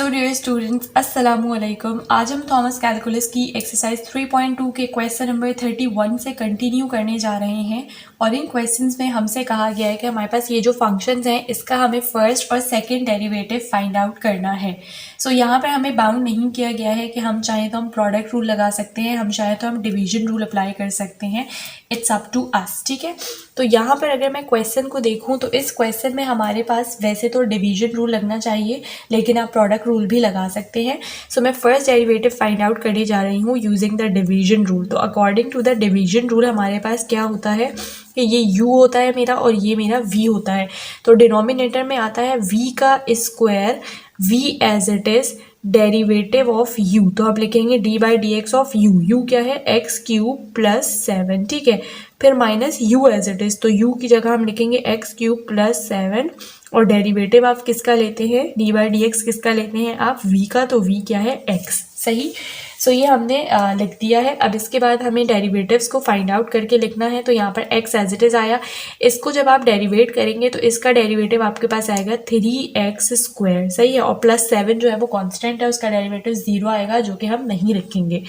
So dear students अस्सलामु अलैकुम। आज हम थॉमस कैलकुलस की एक्सरसाइज 3.2 के क्वेश्चन नंबर 31 से कंटिन्यू करने जा रहे हैं। और इन क्वेश्चंस में हमसे कहा गया है कि हमारे पास ये जो फंक्शंस हैं इसका हमें फर्स्ट और सेकंड डेरिवेटिव फाइंड आउट करना है। सो यहाँ पर हमें बाउंड नहीं किया गया है कि हम चाहें तो हम प्रोडक्ट रूल लगा सकते हैं, हम चाहें तो हम डिवीजन रूल अप्लाई कर सकते हैं। इट्स अप टू अस, ठीक है। तो यहाँ पर अगर मैं क्वेश्चन को देखूँ तो इस क्वेश्चन में हमारे पास वैसे तो डिवीजन रूल लगना चाहिए, लेकिन आप प्रोडक्ट रूल भी लगा सकते हैं। सो मैं फर्स्ट डेरिवेटिव फाइंड आउट करने जा रही हूँ यूजिंग द डिवीजन रूल। तो according to the division rule हमारे पास क्या होता है कि ये u होता है मेरा और ये मेरा v होता है। तो डिनोमिनेटर में आता है v का square, v as it is derivative of u। तो आप लिखेंगे d by d x of u। u क्या है? एक्स क्यूब प्लस 7, ठीक है। फिर minus u as it is, तो u की जगह हम लिखेंगे एक्स क्यूब प्लस 7। और डेरिवेटिव आप किसका लेते हैं? d बाई डी एक्स किसका लेते हैं आप? v का। तो v क्या है? x, सही। सो ये हमने लिख दिया है। अब इसके बाद हमें डेरिवेटिव्स को फाइंड आउट करके लिखना है। तो यहाँ पर x एज इट इज आया, इसको जब आप डेरिवेट करेंगे तो इसका डेरिवेटिव आपके पास आएगा 3x स्क्वायर, सही है। और प्लस 7 जो है वो कांस्टेंट है, उसका डेरिवेटिव 0 आएगा, जो कि हम नहीं रखेंगे।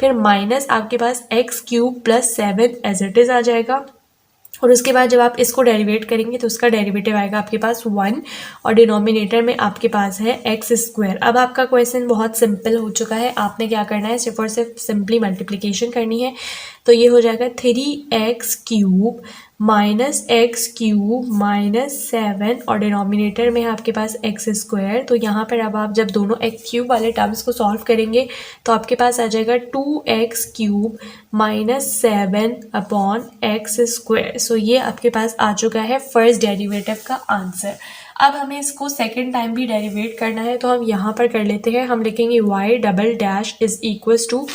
फिर माइनस आपके पास x cube plus 7 as it is आ जाएगा। और उसके बाद जब आप इसको डेरिवेट करेंगे तो उसका डेरिवेटिव आएगा आपके पास 1 और डिनोमिनेटर में आपके पास है एक्स स्क्वायर। अब आपका क्वेश्चन बहुत सिंपल हो चुका है। आपने क्या करना है? सिर्फ और सिर्फ सिंपली मल्टीप्लिकेशन करनी है। तो ये हो जाएगा 3x cube minus x cube minus 7 और डिनोमिनेटर में है आपके पास एक्स स्क्वायर। तो यहाँ पर अब आप जब दोनों एक्स क्यूब वाले टर्म्स को सॉल्व करेंगे तो आपके पास आ जाएगा 2x cube minus 7 upon x square. So ये आपके पास आ चुका है फर्स्ट डेरिवेटिव का आंसर। अब हमें इसको सेकेंड टाइम भी डेरिवेट करना है, तो हम यहाँ पर कर लेते हैं। हम लिखेंगे y double dash is equals to,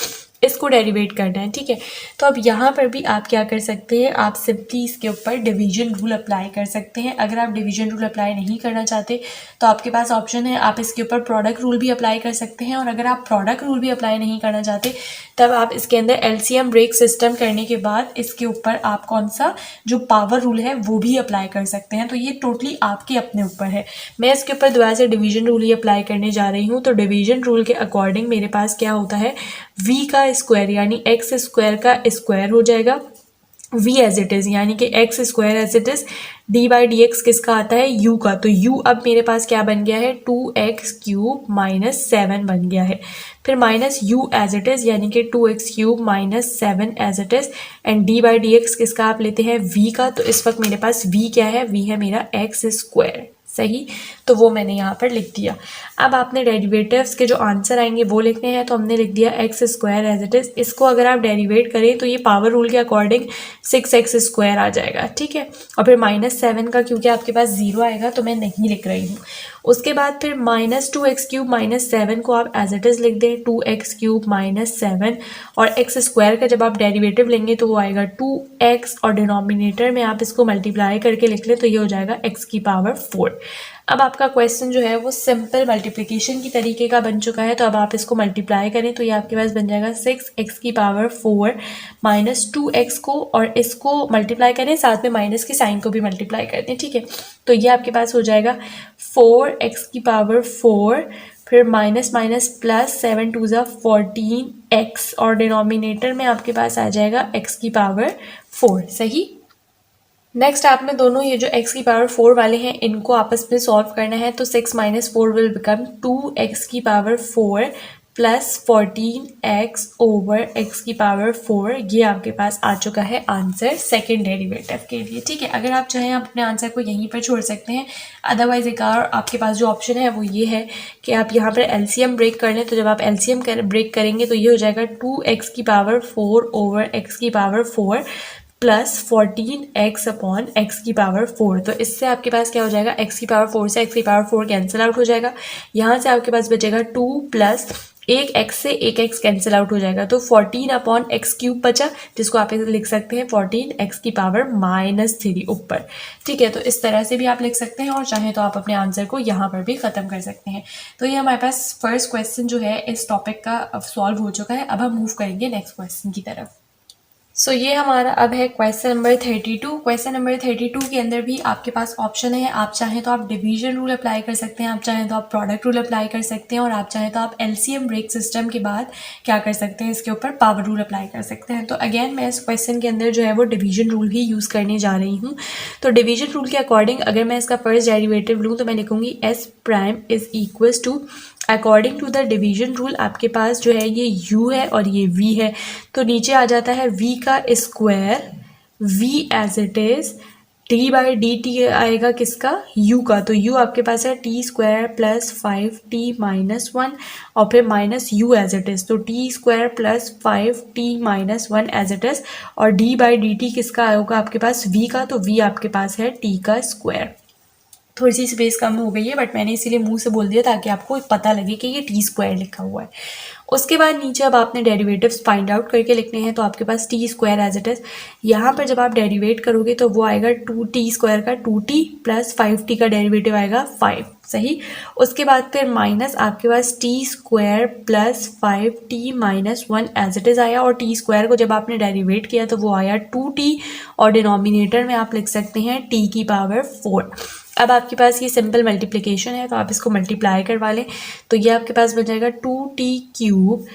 इसको डेरिवेट करना है, ठीक है। तो अब यहाँ पर भी आप क्या कर सकते हैं? आप सिंपली इसके ऊपर डिवीजन रूल अप्लाई कर सकते हैं। अगर आप डिवीजन रूल अप्लाई नहीं करना चाहते तो आपके पास ऑप्शन है, आप इसके ऊपर प्रोडक्ट रूल भी अप्लाई कर सकते हैं। और अगर आप प्रोडक्ट रूल भी अप्लाई नहीं करना चाहते तब आप इसके अंदर एलसीएम ब्रेक सिस्टम करने के बाद इसके ऊपर आप कौन सा जो पावर रूल है वो भी अप्लाई कर सकते हैं। तो ये टोटली आपके अपने ऊपर है। मैं इसके ऊपर दोबारा से डिवीजन रूल ही अप्लाई करने जा रही हूँ। तो डिवीजन रूल के अकॉर्डिंग मेरे पास क्या होता है? v का स्क्वायर यानी एक्स स्क्वायर का स्क्वायर हो जाएगा v एज इट इज, यानी कि x square as it is d by d x किसका आता है? u का। तो u अब मेरे पास क्या बन गया है? 2x क्यूब माइनस 7 बन गया है। फिर minus u as it is यानी कि 2x cube minus 7 as it is and d by d x किसका आप लेते हैं? v का। तो इस वक्त मेरे पास v क्या है? v है मेरा एक्स स्क्वायर, सही। तो वो मैंने यहाँ पर लिख दिया। अब आपने डेरिवेटिव्स के जो आंसर आएंगे वो लिखने हैं। तो हमने लिख दिया x square as it is. इसको अगर आप डेरिवेट करें तो ये पावर रूल के अकॉर्डिंग 6x स्क्वायर आ जाएगा, ठीक है। और फिर माइनस 7 का क्योंकि आपके पास 0 आएगा तो मैं नहीं लिख रही हूँ। उसके बाद फिर माइनस 2x क्यूब माइनस 7 को आप एज इट इज लिख दें, 2x क्यूब माइनस 7। और एक्स स्क्वायर का जब आप डेरिवेटिव लेंगे तो वो आएगा 2x और डिनोमिनेटर में आप इसको मल्टीप्लाई करके लिख लें तो ये हो जाएगा x की पावर 4। अब आपका क्वेश्चन जो है वो सिंपल मल्टीप्लिकेशन की तरीके का बन चुका है। तो अब आप इसको मल्टीप्लाई करें तो ये आपके पास बन जाएगा 6x की पावर 4 माइनस 2x को, और इसको मल्टीप्लाई करें साथ में माइनस के साइन को भी मल्टीप्लाई कर दें, ठीक है। तो ये आपके पास हो जाएगा 4x की पावर 4, फिर माइनस माइनस प्लस 7 टू ज़ा 14x और डिनोमिनेटर में आपके पास आ जाएगा x की पावर 4, सही। नेक्स्ट आपने दोनों ये जो x की पावर 4 वाले हैं इनको आपस में सॉल्व करना है। तो 6 माइनस 4 विल बिकम 2x की power 4 plus 14x over x की पावर 4। ये आपके पास आ चुका है आंसर सेकेंड डेरिवेटिव के लिए, ठीक है। अगर आप चाहें आप अपने आंसर को यहीं पर छोड़ सकते हैं, अदरवाइज एक और आपके पास जो ऑप्शन है वो ये है कि आप यहाँ पर एलसीएम ब्रेक कर लें। तो जब आप एलसीएम ब्रेक करेंगे तो ये हो जाएगा 2x की पावर 4 ओवर x की power 4 plus 14x upon x की पावर 4। तो इससे आपके पास क्या हो जाएगा? x की पावर 4 से x की पावर 4 कैंसिल आउट हो जाएगा। यहाँ से आपके पास बचेगा 2 प्लस एक x से एक x कैंसिल आउट हो जाएगा। तो 14 अपॉन एक्स क्यूब बचा, जिसको आप इसे लिख सकते हैं 14x की पावर माइनस 3 ऊपर, ठीक है। तो इस तरह से भी आप लिख सकते हैं और चाहे तो आप अपने आंसर को यहाँ पर भी ख़त्म कर सकते हैं। तो ये हमारे पास फर्स्ट क्वेश्चन जो है इस टॉपिक का सॉल्व हो चुका है। अब हम मूव करेंगे नेक्स्ट क्वेश्चन की तरफ। सो ये हमारा अब है क्वेश्चन नंबर 32। क्वेश्चन नंबर 32 के अंदर भी आपके पास ऑप्शन है, आप चाहें तो आप डिवीजन रूल अप्लाई कर सकते हैं, आप चाहें तो आप प्रोडक्ट रूल अप्लाई कर सकते हैं, और आप चाहें तो आप एलसीएम ब्रेक सिस्टम के बाद क्या कर सकते हैं, इसके ऊपर पावर रूल अप्लाई कर सकते हैं। तो अगेन मैं इस क्वेश्चन के अंदर जो है वो डिवीजन रूल ही यूज़ करने जा रही हूँ। तो डिवीजन रूल के अकॉर्डिंग अगर मैं इसका फर्स्ट डेरिवेटिव लूँ तो मैं लिखूँगी s prime is equals to, according to the division rule आपके पास जो है ये u है और ये v है, तो नीचे आ जाता है v का square, v as it is, d by d t आएगा किसका, u का, तो u आपके पास है T square plus 5t minus 1 और फिर minus u as it is, तो t square plus 5t minus 1 as it is, और d बाई डी टी किसका होगा आपके पास, v का, तो v आपके पास है t का स्क्वायर। थोड़ी सी स्पेस कम हो गई है बट मैंने इसीलिए मुंह से बोल दिया ताकि आपको पता लगे कि ये टी स्क्वायर लिखा हुआ है। उसके बाद नीचे अब आपने डेरिवेटिव्स फाइंड आउट करके लिखने हैं, तो आपके पास t square as it is, यहाँ पर जब आप डेरिवेट करोगे तो वो आएगा 2t स्क्वायर का 2t प्लस 5t का डेरिवेटिव आएगा 5, सही। उसके बाद फिर माइनस आपके पास t square plus 5t minus 1 as it is आया, और टी स्क्वायर को जब आपने डेरिवेट किया तो वो आया 2t, और डिनोमिनेटर में आप लिख सकते हैं t की पावर 4। अब आपके पास ये सिंपल मल्टीप्लिकेशन है तो आप इसको मल्टीप्लाई करवा लें, तो ये आपके पास बन जाएगा 2t cube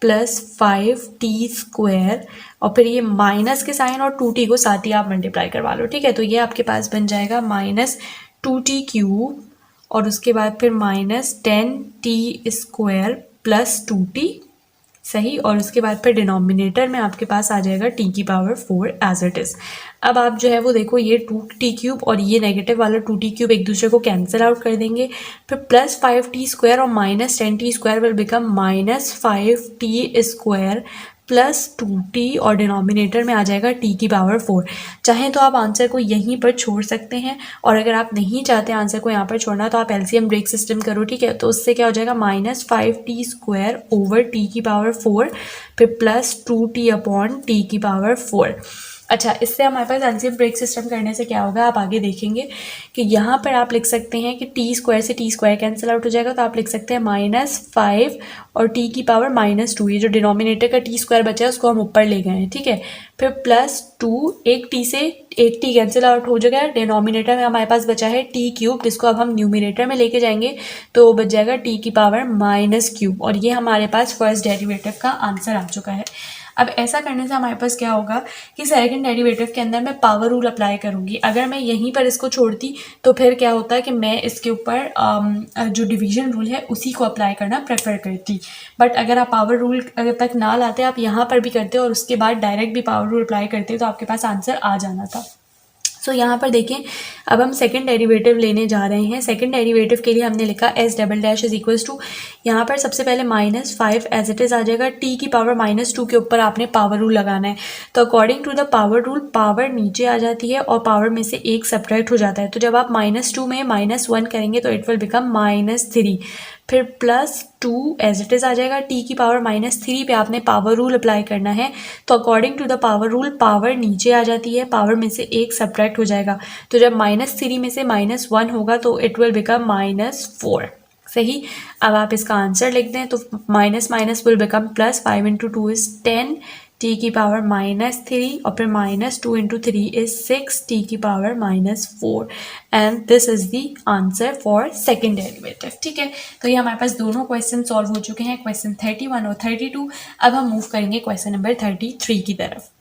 plus 5t square, और फिर ये माइनस के साइन और 2t को साथ ही आप मल्टीप्लाई करवा लो, ठीक है। तो ये आपके पास बन जाएगा माइनस 2t क्यूब और उसके बाद फिर minus 10t square plus 2t, सही, और उसके बाद फिर डिनोमिनेटर में आपके पास आ जाएगा t की पावर 4 एज इट इज़। अब आप जो है वो देखो ये 2t क्यूब और ये नेगेटिव वाला 2t क्यूब एक दूसरे को कैंसिल आउट कर देंगे, फिर प्लस 5t स्क्वायर और minus 10t square will become minus 5t square plus 2t, और डिनोमिनेटर में आ जाएगा t की पावर 4। चाहें तो आप आंसर को यहीं पर छोड़ सकते हैं, और अगर आप नहीं चाहते आंसर को यहाँ पर छोड़ना तो आप एलसीएम ब्रेक सिस्टम करो, ठीक है। तो उससे क्या हो जाएगा minus 5t square over t की पावर 4 फिर प्लस 2t अपॉन t की पावर 4। अच्छा, इससे हमारे पास एलसीएम ब्रेक सिस्टम करने से क्या होगा आप आगे देखेंगे कि यहाँ पर आप लिख सकते हैं कि टी स्क्वायर से टी स्क्वायर कैंसिल आउट हो जाएगा, तो आप लिख सकते हैं -5 और टी की पावर -2, ये जो डिनोमिनेटर का टी स्क्वायर बचा है उसको हम ऊपर ले गए हैं, ठीक है। फिर +2, एक टी से एक टी कैंसिल आउट हो जाएगा, डिनोमिनेटर में हमारे पास बचा है टी क्यूब, जिसको अब हम न्यूमिनेटर में लेके जाएंगे तो बच जाएगा टी की पावर -क्यूब, और ये हमारे पास फर्स्ट डेरिवेटिव का आंसर आ चुका है। अब ऐसा करने से हमारे पास क्या होगा कि सेकंड डेरिवेटिव के अंदर मैं पावर रूल अप्लाई करूँगी। अगर मैं यहीं पर इसको छोड़ती तो फिर क्या होता है कि मैं इसके ऊपर जो डिवीजन रूल है उसी को अप्लाई करना प्रेफर करती, बट अगर आप पावर रूल तक ना लाते, आप यहाँ पर भी करते और उसके बाद डायरेक्ट भी पावर रूल अप्लाई करते तो आपके पास आंसर आ जाना था। सो यहाँ पर देखें, अब हम सेकंड डेरिवेटिव लेने जा रहे हैं। सेकंड डेरिवेटिव के लिए हमने लिखा s double dash is equals to, यहाँ पर सबसे पहले -5 एज इट इज़ आ जाएगा, टी की पावर -2 के ऊपर आपने पावर रूल लगाना है। तो according to the power rule power नीचे आ जाती है और पावर में से एक सब्ट्रैक्ट हो जाता है, तो जब आप -2 में -1 करेंगे तो इट विल बिकम -3, फिर +2 एज इट इज़ आ जाएगा, टी की पावर -3 पे आपने पावर रूल अप्लाई करना है। तो according to the power rule power नीचे आ जाती है, पावर में से एक सब्ट्रैक्ट हो जाएगा, तो जब -3 में से -1 होगा तो इट विल बिकम -4, सही। अब आप इसका आंसर लिख दें तो minus minus will become plus, 5 × 2 is 10, T की पावर -3 और फिर -2 × 3 इज 6, टी की power -4, and this is the answer for second derivative, ठीक है। तो ये हमारे पास दोनों क्वेश्चन सॉल्व हो चुके हैं, क्वेश्चन 31 और 32। अब हम मूव करेंगे क्वेश्चन नंबर 33 की तरफ।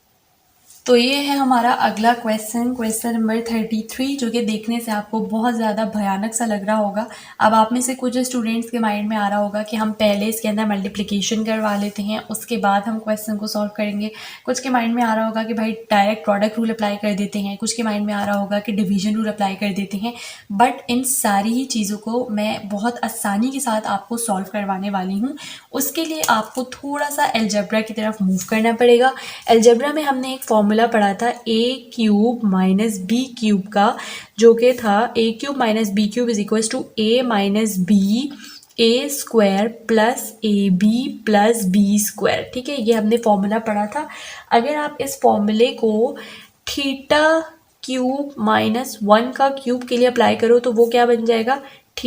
तो ये है हमारा अगला क्वेश्चन, क्वेश्चन नंबर 33, जो कि देखने से आपको बहुत ज़्यादा भयानक सा लग रहा होगा। अब आप में से कुछ स्टूडेंट्स के माइंड में आ रहा होगा कि हम पहले इसके अंदर मल्टीप्लिकेशन करवा लेते हैं, उसके बाद हम क्वेश्चन को सॉल्व करेंगे। कुछ के माइंड में आ रहा होगा कि भाई डायरेक्ट प्रोडक्ट रूल अप्लाई कर देते हैं, कुछ के माइंड में आ रहा होगा कि डिवीजन रूल अप्लाई कर देते हैं। बट इन सारी ही चीज़ों को मैं बहुत आसानी के साथ आपको सॉल्व करवाने वाली हूँ। उसके लिए आपको थोड़ा सा एलजेब्रा की तरफ मूव करना पड़ेगा। एलजेब्रा में हमने एक फॉर्मूला पढ़ा था a³ माइनस b³ का, जो कि था a³ minus b³ is equals to a minus b a² plus ab plus b², ठीक है। ये हमने फॉर्मूला पढ़ा था। अगर आप इस फॉर्मूले को θ³ माइनस 1 का क्यूब के लिए अप्लाई करो तो वो क्या बन जाएगा, θ -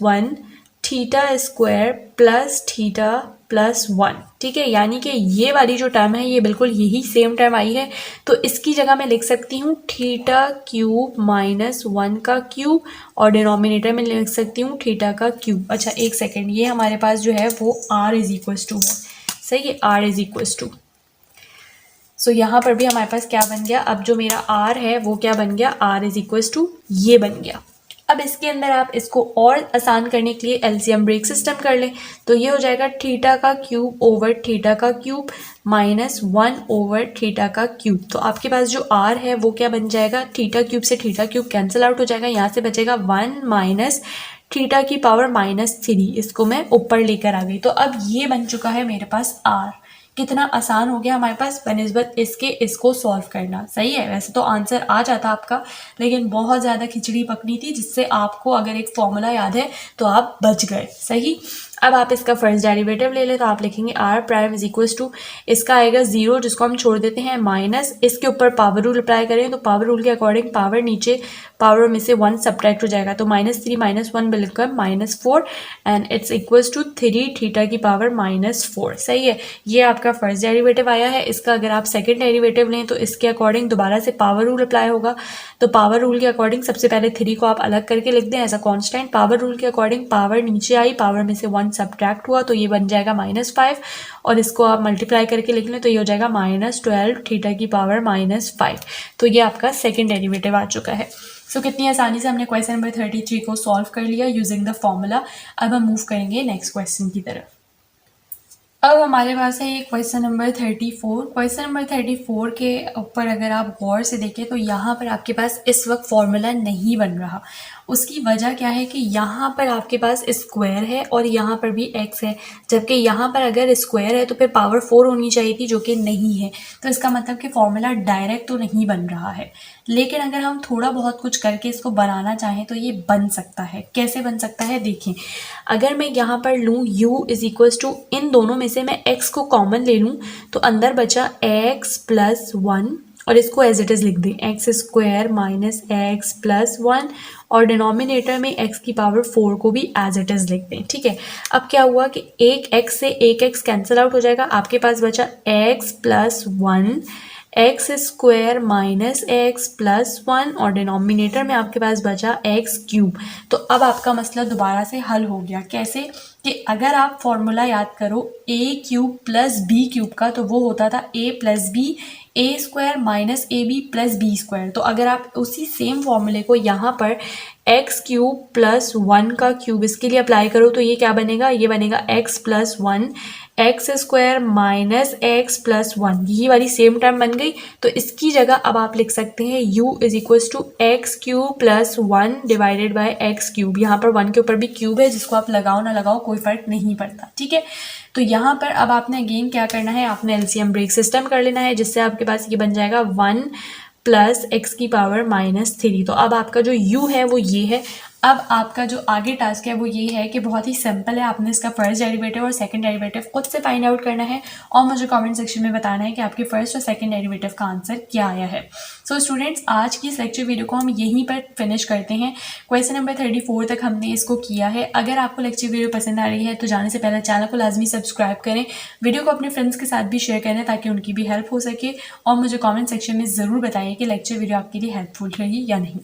1 θ² प्लस θ प्लस 1, ठीक है। यानी कि ये वाली जो टर्म है ये बिल्कुल यही सेम टर्म आई है, तो इसकी जगह मैं लिख सकती हूँ थीटा क्यूब माइनस 1 का क्यूब, और डिनोमिनेटर में लिख सकती हूँ थीटा का क्यूब। अच्छा एक सेकेंड, ये हमारे पास जो है वो r इज इक्वस टू है, सही है, r इज इक्वस टू। सो यहाँ पर भी हमारे पास क्या बन गया, अब जो मेरा r है वो क्या बन गया, r इज इक्वस टू ये बन गया। अब इसके अंदर आप इसको और आसान करने के लिए एलसीएम ब्रेक सिस्टम कर लें, तो ये हो जाएगा थीटा का क्यूब ओवर थीटा का क्यूब माइनस 1 ओवर थीटा का क्यूब। तो आपके पास जो r है वो क्या बन जाएगा, थीटा क्यूब से थीटा क्यूब कैंसिल आउट हो जाएगा, यहाँ से बचेगा 1 माइनस थीटा की पावर -3, इसको मैं ऊपर लेकर आ गई। तो अब ये बन चुका है मेरे पास r। कितना आसान हो गया हमारे पास बनिस्बत इसके इसको सॉल्व करना, सही है। वैसे तो आंसर आ जाता आपका, लेकिन बहुत ज़्यादा खिचड़ी पकनी थी, जिससे आपको अगर एक फॉर्मूला याद है तो आप बच गए, सही। अब आप इसका फर्स्ट डेरिवेटिव ले लें, तो आप लिखेंगे r prime is equals to, इसका आएगा 0 जिसको हम छोड़ देते हैं, माइनस इसके ऊपर पावर रूल अप्लाई करें तो पावर रूल के अकॉर्डिंग पावर नीचे पावर में से 1 सब्ट्रैक्ट हो जाएगा, तो -3 - 1 बिल्कुल -4 and it's equals to 3 theta की पावर -4, सही है। ये आपका फर्स्ट डेरिवेटिव आया है। इसका अगर आप सेकंड डेरिवेटिव लें तो इसके अकॉर्डिंग दोबारा से पावर रूल अप्लाई होगा, तो पावर रूल के अकॉर्डिंग सबसे पहले 3 को आप अलग करके लिख दें as a constant. Power rule के अकॉर्डिंग पावर नीचे आई, पावर में से 1 सब्ट्रैक्ट हुआ तो ये बन जाएगा -5, और इसको आप मल्टीप्लाई करके लिख लें तो ये हो जाएगा -12 थीटा की पावर -5। तो ये आपका सेकेंड डेरिवेटिव आ चुका है। सो कितनी आसानी से हमने क्वेश्चन नंबर 33 को सॉल्व कर लिया यूजिंग द फॉर्मूला। अब हम मूव करेंगे नेक्स्ट क्वेश्चन की तरफ। अब हमारे पास है ये क्वेश्चन नंबर 34। क्वेश्चन नंबर 34 के ऊपर अगर आप गौर से देखें तो यहाँ पर आपके पास इस वक्त फॉर्मूला नहीं बन रहा। उसकी वजह क्या है कि यहाँ पर आपके पास स्क्वायर है और यहाँ पर भी x है, जबकि यहाँ पर अगर स्क्वायर है तो फिर पावर 4 होनी चाहिए थी, जो कि नहीं है। तो इसका मतलब कि फॉर्मूला डायरेक्ट तो नहीं बन रहा है, लेकिन अगर हम थोड़ा बहुत कुछ करके इसको बनाना चाहें तो ये बन सकता है। कैसे बन सकता है देखें, अगर मैं यहाँ पर लूँ u इज इक्वल्स टू, इन दोनों में से मैं x को कॉमन ले लूँ तो अंदर बचा x प्लस 1, और इसको एज इट इज़ लिख दें x square minus x plus 1, और डिनोमिनेटर में x की पावर 4 को भी एज इट इज़ लिख दें, ठीक है। अब क्या हुआ कि एक x से एक x कैंसिल आउट हो जाएगा, आपके पास बचा x plus 1 x square minus x plus 1, और डिनोमिनेटर में आपके पास बचा एक्स क्यूब। तो अब आपका मसला दोबारा से हल हो गया। कैसे कि अगर आप फॉर्मूला याद करो a cube plus b cube का, तो वो होता था a plus b, a square minus a b plus b square. तो अगर आप उसी सेम फॉर्मूले को यहाँ पर एक्स क्यूब प्लस 1 का क्यूब इसके लिए अप्लाई करो तो ये क्या बनेगा, ये बनेगा x plus 1 x square minus x plus 1, यही वाली सेम टर्म बन गई। तो इसकी जगह अब आप लिख सकते हैं u is equals to x cube plus 1 divided by x cube. यहाँ पर 1 के ऊपर भी क्यूब है, जिसको आप लगाओ ना लगाओ कोई फर्क नहीं पड़ता, ठीक है। तो यहाँ पर अब आपने अगेन क्या करना है, आपने एलसीएम ब्रेक सिस्टम कर लेना है, जिससे आपके पास ये बन जाएगा 1 प्लस एक्स की पावर -3। तो अब आपका जो u है वो ये है। अब आपका जो आगे टास्क है वो ये है कि बहुत ही सिंपल है, आपने इसका फर्स्ट डेरिवेटिव और सेकंड डेरिवेटिव खुद से फाइंड आउट करना है और मुझे कमेंट सेक्शन में बताना है कि आपके फर्स्ट और सेकंड डेरिवेटिव का आंसर क्या आया है। सो स्टूडेंट्स, आज की इस लेक्चर वीडियो को हम यहीं पर फिनिश करते हैं। क्वेश्चन नंबर 34 तक हमने इसको किया है। अगर आपको लेक्चर वीडियो पसंद आ रही है तो जाने से पहले चैनल को लाजमी सब्सक्राइब करें, वीडियो को अपने फ्रेंड्स के साथ भी शेयर करें ताकि उनकी भी हेल्प हो सके, और मुझे कॉमेंट सेक्शन में ज़रूर बताइए कि लेक्चर वीडियो आपके लिए हेल्पफुल रही या नहीं।